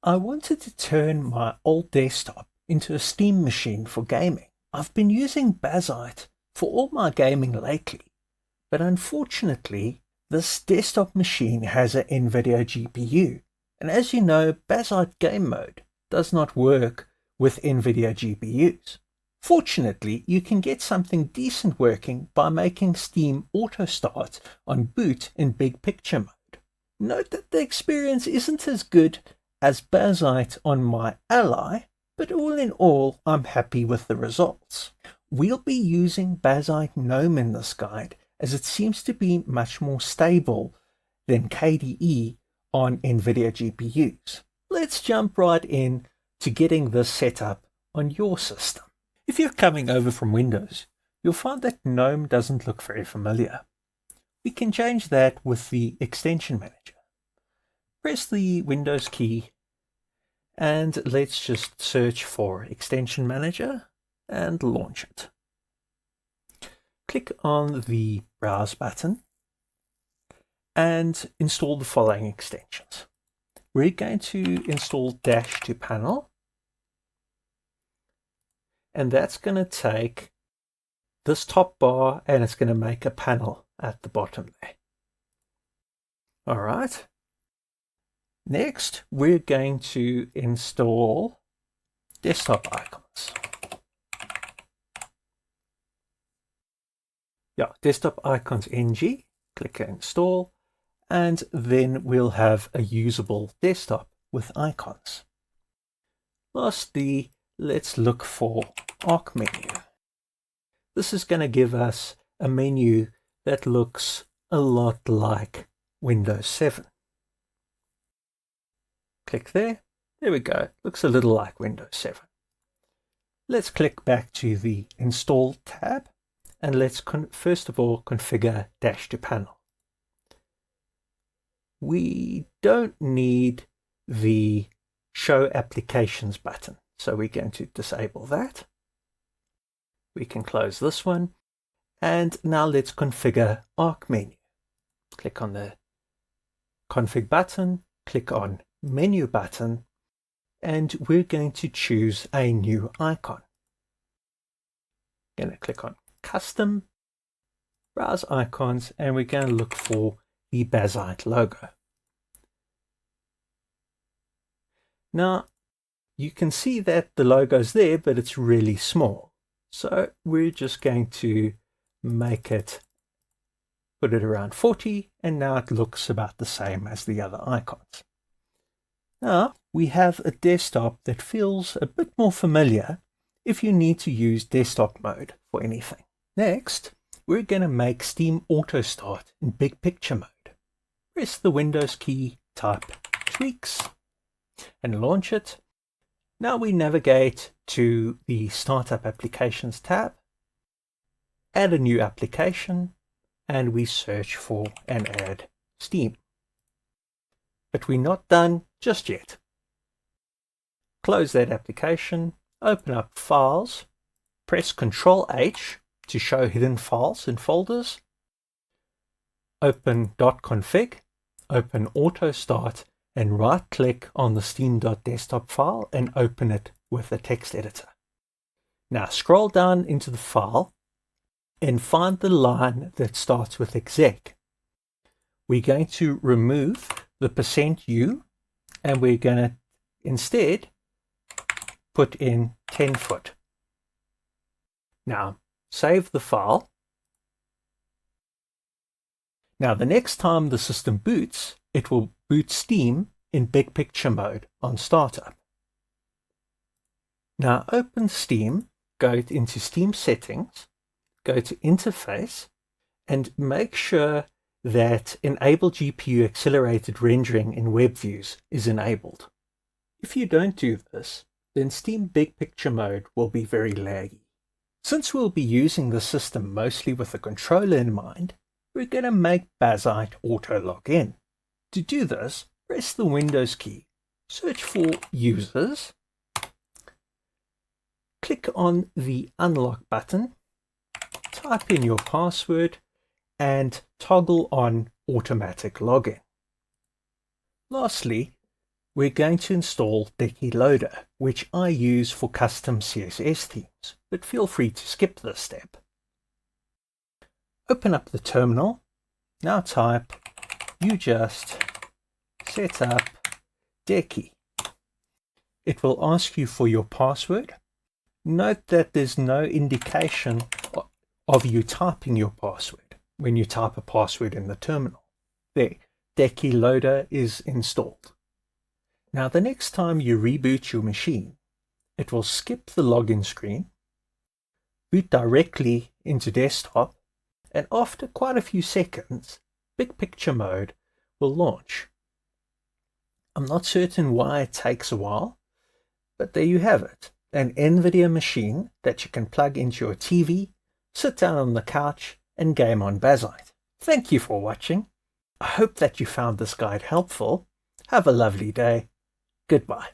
I wanted to turn my old desktop into a Steam machine for gaming. I've been using Bazzite for all my gaming lately, but unfortunately this desktop machine has an Nvidia GPU, and as you know, Bazzite Gamemode does not work with Nvidia GPUs. Fortunately, you can get something decent working by making Steam auto start on boot in big picture mode. Note that the experience isn't as good as Bazzite on my Ally, but all in all, I'm happy with the results. We'll be using Bazzite Gnome in this guide, as it seems to be much more stable than KDE on Nvidia GPUs. Let's jump right in to getting this set up on your system. If you're coming over from Windows, you'll find that GNOME doesn't look very familiar. We can change that with the extension manager. Press the Windows key and let's just search for Extension Manager and launch it. Click on the Browse button and install the following extensions. We're going to install Dash to Panel, and that's going to take this top bar and it's going to make a panel at the bottom there. All right. Next, we're going to install desktop icons. Desktop icons ng, click install, and then we'll have a usable desktop with icons. Lastly, let's look for Arc menu. This is going to give us a menu that looks a lot like Windows 7. Click there. There we go. Looks a little like Windows 7. Let's click back to the Install tab and let's first of all configure Dash to Panel. We don't need the Show Applications button, so we're going to disable that. We can close this one, and now let's configure Arc menu. Click on the Config button, click on Menu button, and we're going to choose a new icon. Going to click on Custom, Browse Icons, and we're going to look for the Bazzite logo. Now, you can see that the logo's there, but it's really small. So we're just going to make it, put it around 40, and now it looks about the same as the other icons. Now, we have a desktop that feels a bit more familiar if you need to use desktop mode for anything. Next, we're going to make Steam Auto Start in big picture mode. Press the Windows key, type Tweaks, and launch it. Now we navigate to the Startup Applications tab, add a new application, and we search for and add Steam. But we're not done just yet. Close that application, open up Files, press Ctrl-H to show hidden files and folders, open .config, open Auto Start, and right-click on the steam.desktop file and open it with a text editor. Now scroll down into the file and find the line that starts with exec. We're going to remove the %u and we're going to instead put in 10 foot. Now save the file. Now the next time the system boots, it will boot Steam in big picture mode on startup. Now open Steam, go into Steam settings, go to interface, and make sure that enable GPU accelerated rendering in webviews is enabled. If you don't do this, then Steam big picture mode will be very laggy. Since we'll be using the system mostly with a controller in mind, we're going to make Bazzite auto log in. To do this, press the Windows key, search for Users, click on the Unlock button, type in your password, and toggle on Automatic Login. Lastly, we're going to install Decky Loader, which I use for custom CSS themes, but feel free to skip this step. Open up the terminal. Now type you just set up Decky. It will ask you for your password. Note that there's no indication of you typing your password when you type a password in the terminal. There, Decky Loader is installed. Now the next time you reboot your machine, it will skip the login screen, boot directly into desktop, and after quite a few seconds, Big Picture mode will launch. I'm not certain why it takes a while, but there you have it, an Nvidia machine that you can plug into your TV, sit down on the couch, and game on Bazzite. Thank you for watching. I hope that you found this guide helpful. Have a lovely day. Goodbye.